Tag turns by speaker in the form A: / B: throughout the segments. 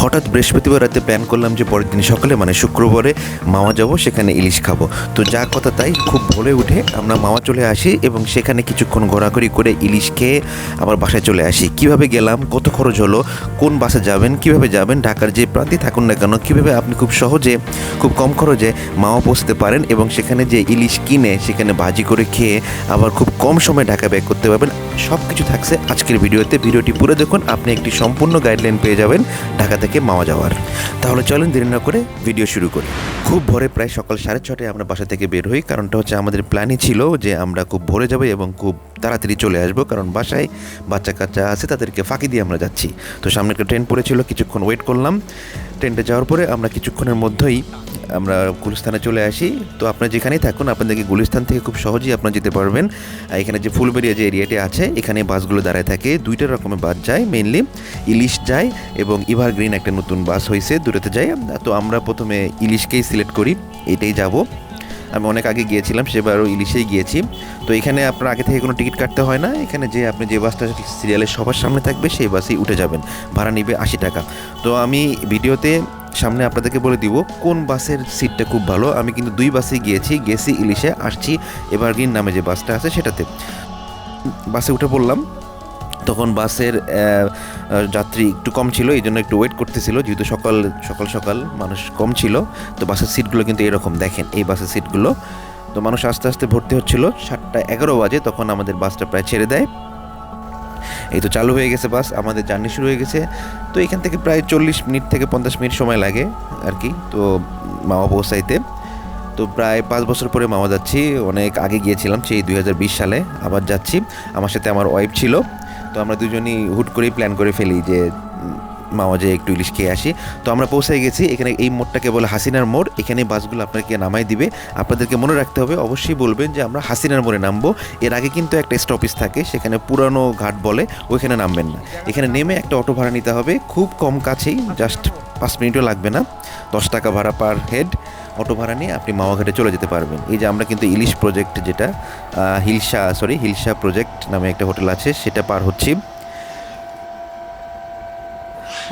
A: হঠাৎ বৃহস্পতিবার রাতে প্ল্যান করলাম যে পরের দিন সকালে মানে শুক্রবারে মাওয়া যাব, সেখানে ইলিশ খাবো। তো যা কথা তাই, খুব ভোরে উঠে আমরা মাওয়া চলে আসি এবং সেখানে কিছুক্ষণ ঘোরাঘুরি করে ইলিশ খেয়ে আবার বাসায় চলে আসি। কিভাবে গেলাম, কত খরচ হলো, কোন বাসে যাবেন, কিভাবে যাবেন, ঢাকার যে প্রান্তে থাকুন না কেন কীভাবে আপনি খুব সহজে খুব কম খরচে মাওয়া পৌঁছতে পারেন এবং সেখানে যে ইলিশ কিনে সেখানে ভাজি করে খেয়ে আবার খুব কম সময়ে ঢাকা ব্যাক করতে পারবেন, সব কিছু থাকছে আজকের ভিডিওতে। ভিডিওটি পুরো দেখুন, আপনি একটি সম্পূর্ণ গাইডলাইন পেয়ে যাবেন ঢাকা থেকে মাওয়া যাওয়ার। তাহলে চলেন দেরি না করে ভিডিও শুরু করি। খুব ভোরে প্রায় সকাল 6:30টায় আমরা বাসা থেকে বের হই। কারণটা হচ্ছে আমাদের প্ল্যানই ছিল যে আমরা খুব ভোরে যাবো এবং খুব তাড়াতাড়ি চলে আসবো, কারণ বাসায় বাচ্চা কাচ্চা আছে, তাদেরকে ফাঁকি দিয়ে আমরা যাচ্ছি। তো সামনে একটা ট্রেন পড়েছিল, কিছুক্ষণ ওয়েট করলাম। ট্রেনটা যাওয়ার পরে আমরা কিছুক্ষণের মধ্যেই আমরা গুলিস্তানে চলে আসি। তো আপনারা যেখানেই থাকুন, আপনাদেরকে গুলিস্তান থেকে খুব সহজেই আপনারা যেতে পারবেন। এখানে যে ফুলবেড়িয়া যে এরিয়াটি আছে, এখানে বাসগুলো দাঁড়ায় থাকে। দুইটা রকমের বাস যায়, মেইনলি ইলিশ যায় এবং এভারগ্রিন একটা নতুন বাস হয়েছে, দুটোতে যায়। তো আমরা প্রথমে ইলিশকেই সিলেক্ট করি, এটাই যাব। আমি অনেক আগে গিয়েছিলাম, সেবারও ইলিশেই গিয়েছি। তো এখানে আপনার আগে থেকে কোনো টিকিট কাটতে হয় না। এখানে যে আপনি যে বাসটা সিরিয়ালের সবার সামনে থাকবে সেই বাসেই উঠে যাবেন, ভাড়া নিবে 80 টাকা। তো আমি ভিডিওতে সামনে আপনাদেরকে বলে দিব কোন বাসের সিটটা খুব ভালো। আমি কিন্তু 2 বাসেই গেছি ইলিশে, আসছি এভারগ্রিন নামে যে বাসটা আছে সেটাতে। বাসে উঠে পড়লাম, তখন বাসের যাত্রী একটু কম ছিল, এই জন্য একটু ওয়েট করতেছিল, যেহেতু সকাল মানুষ কম ছিল। তো বাসের সিটগুলো কিন্তু এরকম দেখেন, এই বাসের সিটগুলো। তো মানুষ আস্তে আস্তে ভর্তি হচ্ছিল। 7:11 বাজে তখন আমাদের বাসটা প্রায় ছেড়ে দেয়। এই তো চালু হয়ে গেছে বাস, আমাদের জার্নি শুরু হয়ে গেছে। তো এখান থেকে প্রায় 40 মিনিট থেকে 50 মিনিট সময় লাগে আর কি, তো মাওয়া পৌঁছাইতে। তো প্রায় 5 বছর পরে মাওয়া যাচ্ছি। অনেক আগে গিয়েছিলাম, সেই 2020 সালে আবার যাচ্ছি। আমার সাথে আমার ওয়াইফ ছিল। তো আমরা দুজনই হুট করেই প্ল্যান করে ফেলি যে মাওয়া যেয়ে একটু ইলিশ খেয়ে আসি। তো আমরা পৌঁছে গেছি এখানে। এই মোড়টাকে বলে হাসিনার মোড়। এখানে বাসগুলো আপনাকে নামাই দিবে। আপনাদেরকে মনে রাখতে হবে, অবশ্যই বলবেন যে আমরা হাসিনার মোড়ে নামবো। এর আগে কিন্তু একটা স্টপেজ থাকে, সেখানে পুরানো ঘাট বলে, ওইখানে নামবেন না। এখানে নেমে একটা অটো ভাড়া নিতে হবে, খুব কম কাছেই, জাস্ট 5 মিনিটও লাগবে না। 10 টাকা ভাড়া পার হেড অটো ভাড়া নিয়ে আপনি মাওয়া ঘাটে চলে যেতে পারবেন। এই যে আমরা কিন্তু ইলিশ প্রজেক্ট, যেটা হিলসা প্রজেক্ট নামে একটা হোটেল আছে, সেটা পার হচ্ছি।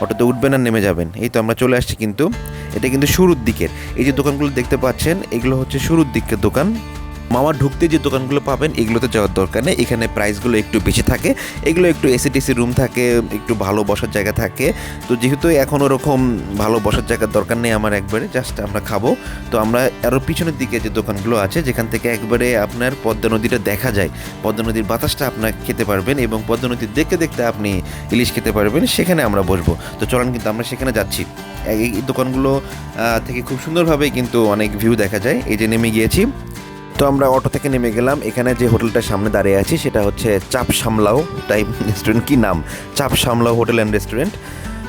A: অটোতে উঠবেন আর নেমে যাবেন। এই তো আমরা চলে আসছি, কিন্তু এটা কিন্তু শুরুর দিকের। এই যে দোকানগুলো দেখতে পাচ্ছেন, এগুলো হচ্ছে শুরুর দিকের দোকান। মাওয়া ঢুকতে যে দোকানগুলো পাবেন এগুলোতে যাওয়ার দরকার নেই। এখানে প্রাইসগুলো একটু বেশি থাকে, এগুলো একটু এসি রুম থাকে, একটু ভালো বসার জায়গা থাকে। তো যেহেতু এখন ওরকম ভালো বসার জায়গার দরকার নেই আমার, একবারে জাস্ট আমরা খাবো। তো আমরা আরও পিছনের দিকে যে দোকানগুলো আছে, যেখান থেকে একবারে আপনার পদ্মা নদীটা দেখা যায়, পদ্মা নদীর বাতাসটা আপনার খেতে পারবেন এবং পদ্মা নদী দেখতে দেখতে আপনি ইলিশ খেতে পারবেন, সেখানে আমরা বসবো। তো চলেন, কিন্তু আমরা সেখানে যাচ্ছি। এই দোকানগুলো থেকে খুব সুন্দরভাবে কিন্তু অনেক ভিউ দেখা যায়। এই যে নেমে গিয়েছি। তো আমরা অটো থেকে নেমে গেলাম। এখানে যে হোটেলটার সামনে দাঁড়িয়ে আছি সেটা হচ্ছে চাপ সামলাও টাইপ রেস্টুরেন্ট, কি নাম, চাপ সামলাও হোটেল অ্যান্ড রেস্টুরেন্ট।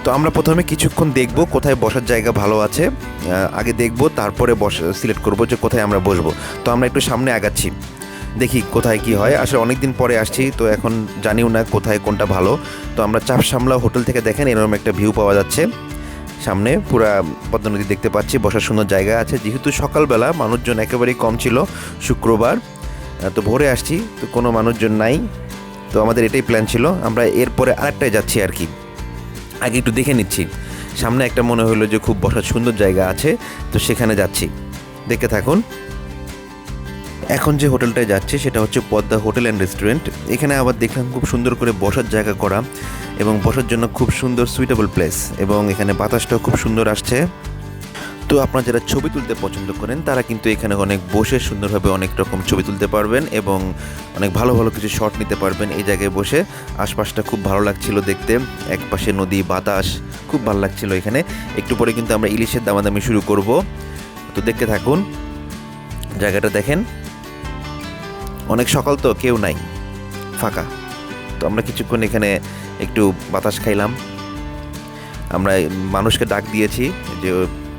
A: তো আমরা প্রথমে কিছুক্ষণ দেখব কোথায় বসার জায়গা ভালো আছে, আগে দেখব, তারপরে সিলেক্ট করব যে কোথায় আমরা বসবো। তো আমরা একটু সামনে আগাচ্ছি, দেখি কোথায় কি হয়। আসলে অনেক দিন পরে আসছি, তো এখন জানিও না কোথায় কোনটা ভালো। তো আমরা চাপ সামলাও হোটেল থেকে দেখেন এরকম একটা ভিউ পাওয়া যাচ্ছে, সামনে পুরা পদ্মা নদী দেখতে পাচ্ছি, বসার সুন্দর জায়গা আছে। যেহেতু সকালবেলা মানুষজন একেবারেই কম ছিল, শুক্রবার, তো ভোরে আসছি, তো কোনো মানুষজন নাই। তো আমাদের এটাই প্ল্যান ছিল। আমরা এরপরে আরেকটায় যাচ্ছি আর কি, আগে একটু দেখে নিচ্ছি। সামনে একটা মনে হলো যে খুব বসার সুন্দর জায়গা আছে, তো সেখানে যাচ্ছি, দেখতে থাকুন। এখন যে হোটেলটায় যাচ্ছে সেটা হচ্ছে পদ্মা হোটেল অ্যান্ড রেস্টুরেন্ট। এখানে আবার দেখলাম খুব সুন্দর করে বসার জায়গা করা এবং বসার জন্য খুব সুন্দর সুইটেবল প্লেস, এবং এখানে বাতাসটাও খুব সুন্দর আসছে। তো আপনারা যারা ছবি তুলতে পছন্দ করেন তারা কিন্তু এখানে অনেক বসে সুন্দরভাবে অনেক রকম ছবি তুলতে পারবেন এবং অনেক ভালো ভালো কিছু শট নিতে পারবেন এই জায়গায় বসে। আশপাশটা খুব ভালো লাগছিল দেখতে, একপাশে নদী, বাতাস, খুব ভালো লাগছিল এখানে। একটু পরে কিন্তু আমরা ইলিশের দামাদামি শুরু করব, তো দেখতে থাকুন। জায়গাটা দেখেন, অনেক সকাল তো কেউ নাই, ফাঁকা। তো আমরা কিছুক্ষণ এখানে একটু বাতাস খাইলাম। আমরা মানুষকে ডাক দিয়েছি যে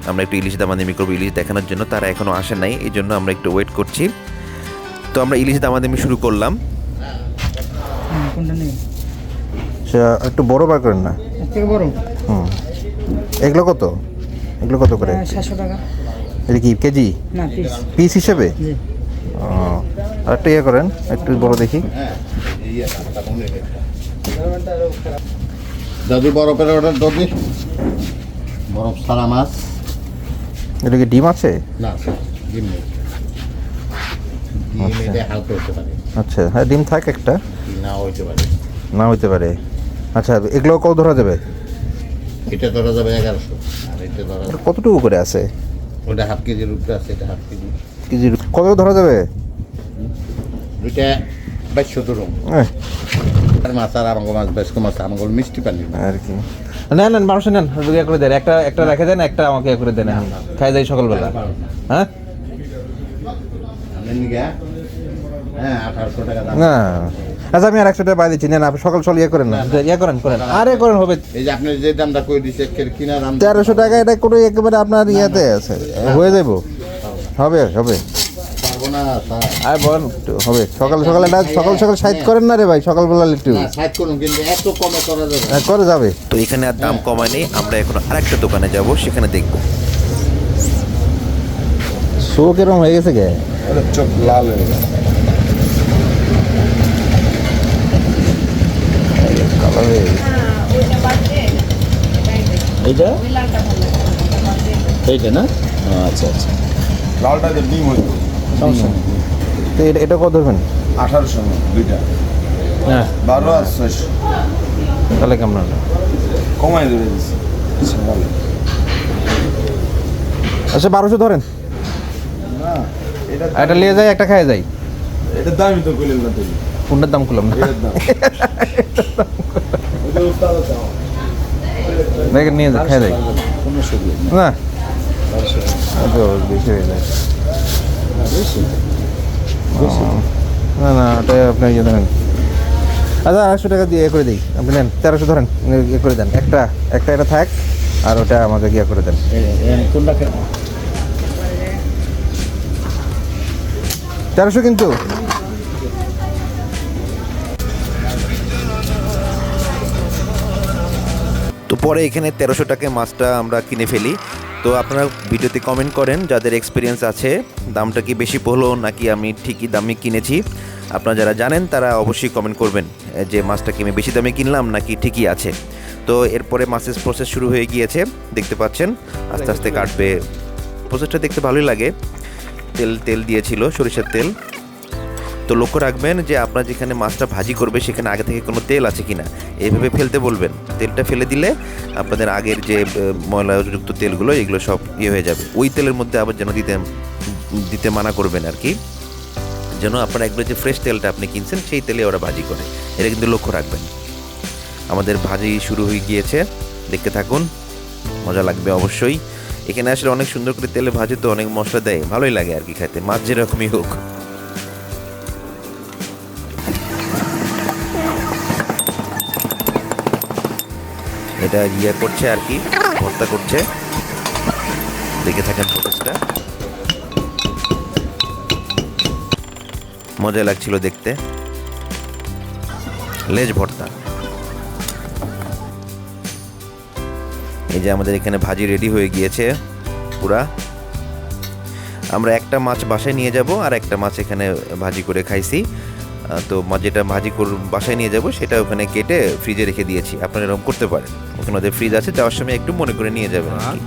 A: আমরা একটু ইলিশ দামাদামি করবো, ইলিশ দেখানোর জন্য। তারা এখনও আসে নাই, এই জন্য আমরা একটু ওয়েট করছি। তো আমরা ইলিশ দামাদামি শুরু করলাম। একটু বড় বার করেন না, বড়। এগুলো কত করে?
B: 700 টাকা।
A: এটা কি কেজি
B: না,
A: পিস হিসেবে? আরেকটা ইয়ে করেন, একটু বড় দেখি।
C: দাদু বড় করে অর্ডার দাও।
B: বরফ সারা মাছ।
C: এটা কি ডিম আছে?
B: না স্যার, ডিম নেই। ডিম এটা হালকা হতে পারে,
C: আচ্ছা, হ্যাঁ ডিম থাক একটা,
B: না হইতে পারে।
C: না হইতে পারে। আচ্ছা, এগুলো কত ধরা যাবে?
B: এটা ধরা যাবে 1100, আর এটা ধরা
C: এটা কতটুকু করে আছে?
B: ওটা হাফ কেজির উপরে আছে, এটা হাফ কেজি।
C: কেজি কত ধরা যাবে?
B: দুইটা 2200 ধরুন।
C: এহ,
B: আর মাছ আর আমাকে মাছ বেশ মাছ আমাকে মিষ্টি পানি
C: আর কি নেন নেন, মানুষ নেন, ইয়ে করে দেন, একটা একটা রেখে দেন, একটা আমাকে ইয়ে করে দেন, খাই যাই সকালবেলা। হ্যাঁ
B: হ্যাঁ 1800 টাকা দাম।
C: না, আচ্ছা আমি আর 100 টাকা বাই দিচ্ছি, নেন আপনি সকাল সকাল ইয়ে করেন না, ইয়ে করেন করেন, আরে করেন হবে।
B: এই যে আপনি যে দামটা কই দিছে কিনা দাম
C: 1300 টাকা, এটা কোনো একেবারে আপনার ইয়াতে আছে, হয়ে যাব, হবে হবে।
B: পারবো না স্যার।
C: আর বলেন একটু হবে, সকাল সকাল এটা সকাল সকাল সাইড করেন না রে ভাই, সকালবেলা একটু
B: না সাইড করুন, কিন্তু এত কমে করা যাবে না।
C: করে যাবে।
A: তো এখানে আর দাম কমায়নি, আমরা এখন আরেকটা দোকানে যাব, সেখানে দেখব।
C: শো কিরকম হয়ে গেছে গে?
B: চোখ লাল হয়ে গেছে।
C: কালার হয়ে গেছে।
D: এইটা এইটা না, আচ্ছা আচ্ছা,
B: লালটা যে ডিম হইতো
D: সমস্যা নেই।
C: তো এটা কত ধরবেন?
B: 1800 দুইটা,
C: হ্যাঁ
B: 12 আর 600
C: তাহলে কেমন হলো?
B: কমাই ধরে দিচ্ছে। আচ্ছা ভালো।
C: আচ্ছা 1200 ধরেন,
B: না এটা
C: আর এটা নিয়ে যাই, একটা খাই যাই।
B: এটার দামই তো কইলেন না তুমি।
C: কোনটার দাম করলাম না,
B: এটার দাম ওটা উস্তাদ দাও।
C: দেখেন নিয়ে যাই, খাই যাই।
B: 1500 দিয়ে
C: না এত বেশি হয়ে যায়। না না ওটা আপনি ইয়ে ধরেন, আচ্ছা 100 টাকা দিয়ে ইয়ে করে দিই, আপনি নেন 1300 ধরেন, ইয়ে করে দেন, একটা একটা এটা থাক, আর ওটা আমাকে ইয়ে করে দেন।
D: কোনটা
C: 1300 কিন্তু।
A: তো পরে এখানে 1300 টাকায় মাছটা আমরা কিনে ফেলি। তো আপনারা ভিডিওতে কমেন্ট করেন যাদের এক্সপিরিয়েন্স আছে, দামটা কি বেশি পড়লো নাকি আমি ঠিকই দামে কিনেছি। আপনারা যারা জানেন তারা অবশ্যই কমেন্ট করবেন যে মাছটা কি আমি বেশি দামে কিনলাম নাকি ঠিকই আছে। তো এরপরে মাছের প্রসেস শুরু হয়ে গিয়েছে, দেখতে পাচ্ছেন আস্তে আস্তে কাটবে। প্রসেসটা দেখতে ভালোই লাগে। তেল তেল দিয়েছিল, সরিষার তেল। তো লক্ষ্য রাখবেন যে আপনার যেখানে মাছটা ভাজি করবে সেখানে আগে থেকে কোনো তেল আছে কিনা, এইভাবে ফেলতে বলবেন। তেলটা ফেলে দিলে আপনাদের আগের যে ময়লাযুক্ত তেলগুলো এগুলো সব ইয়ে হয়ে যাবে। ওই তেলের মধ্যে আবার যেন দিতে মানা করবেন আর কি, যেন আপনার একবার যে ফ্রেশ তেলটা আপনি কিনছেন সেই তেলে ওরা ভাজি করে, এটা কিন্তু লক্ষ্য রাখবেন। আমাদের ভাজি শুরু হয়ে গিয়েছে, দেখতে থাকুন, মজা লাগবে অবশ্যই। এখানে আসলে অনেক সুন্দর করে তেলে ভাজে, তো অনেক মশলা দেয়, ভালোই লাগে আর কি খেতে, মাছ যেরকমই হোক। এটা ইয়ে করছে আর কি, ভর্তা করছে, দেখে থাকেন প্রসেসটা, মজা লাগছিল দেখতে। লেজ ভর্তা। এই যে আমাদের এখানে ভাজি রেডি হয়ে গিয়েছে পুরা। আমরা একটা মাছ বাসায় নিয়ে যাব, আর একটা মাছ এখানে ভাজি করে খাইছি। তো যেটা ভাজি বাসায় নিয়ে যাব সেটা ওখানে কেটে ফ্রিজে রেখে দিয়েছি। আপনারা এরকম করতে পারেন, ওখানে ওদের ফ্রিজ আছে, যাওয়ার সময় একটু মনে করে নিয়ে যাবেন আর কি।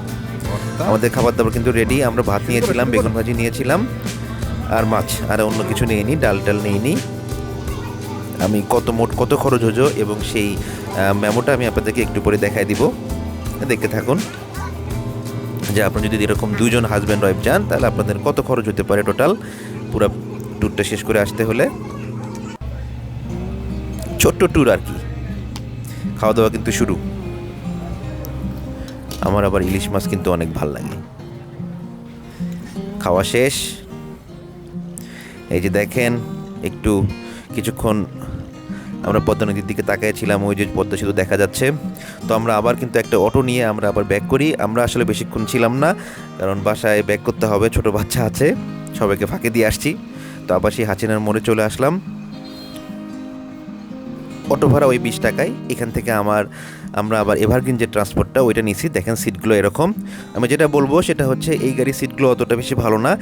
A: আমাদের খাবার দাবার কিন্তু রেডি। আমরা ভাত নিয়েছিলাম, বেগুন ভাজি নিয়েছিলাম, আর মাছ, আর অন্য কিছু নিইনি, ডাল টাল নিইনি। আমি মোট কত খরচ হলো এবং সেই মেমোটা আমি আপনাদেরকে একটু পরে দেখাই দিব, দেখতে থাকুন। যে আপনার যদি এরকম দুজন হাজব্যান্ড ওয়াইফ যান তাহলে আপনাদের কত খরচ হতে পারে টোটাল পুরো ট্যুরটা শেষ করে আসতে হলে। ছোট্ট ট্যুর আর কি। খাওয়া দাওয়া কিন্তু শুরু। আমার আবার ইলিশ মাছ কিন্তু অনেক ভাল লাগে। খাওয়া শেষ। এই যে দেখেন, একটু কিছুক্ষণ আমরা পদ্মা নদীর দিকে তাকিয়েছিলাম, ওই যে পদ্মা সেতু দেখা যাচ্ছে। তো আমরা আবার কিন্তু একটা অটো নিয়ে আমরা আবার ব্যাক করি। আমরা আসলে বেশিক্ষণ ছিলাম না, কারণ বাসায় ব্যাক করতে হবে, ছোট বাচ্চা আছে, সবাইকে ফাঁকে দিয়ে আসছি। তো আবার সেই হাসিনার মোড়ে চলে আসলাম। অটো ভাড়া ওই 20 টাকায়। এখান থেকে আমরা আবার এভারগ্রিন যে ট্রান্সপোর্টটা ওইটা নিছি। দেখেন সিটগুলো এরকম। আমি যেটা বলবো সেটা হচ্ছে এই গাড়ির সিটগুলো অতটা বেশি ভালো না,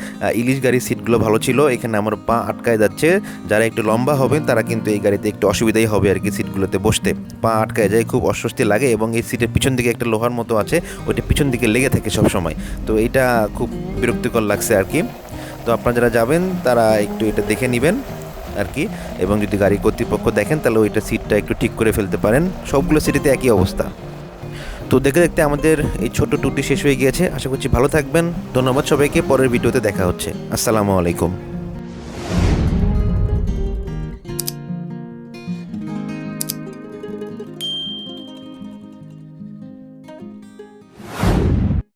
A: ইলিশ গাড়ির সিটগুলো ভালো ছিল। এখানে আমার পা আটকায় যাচ্ছে, যারা একটু লম্বা হবেন তারা কিন্তু এই গাড়িতে একটু অসুবিধাই হবে আর কি সিটগুলোতে বসতে, পা আটকায় যায়, খুব অস্বস্তি লাগে। এবং এই সিটের পিছন দিকে একটা লোহার মতো আছে, ওইটা পিছন দিকে লেগে থাকে সব সময়, তো এটা খুব বিরক্তিকর লাগছে আর কি। তো আপনারা যারা যাবেন তারা একটু এটা দেখে নেবেন আর কি, এবং যদি গাড়ি কর্তৃপক্ষ দেখেন তাহলে ওইটা সিটটা একটু ঠিক করে ফেলতে পারেন। সবগুলো সিটিতে একই অবস্থা। তো দেখতে দেখতে আমাদের এই ছোট্ট ট্যুরটি শেষ হয়ে গিয়েছে। আশা করছি ভালো থাকবেন। ধন্যবাদ সবাইকে। পরের ভিডিওতে দেখা হচ্ছে। আসসালামু আলাইকুম।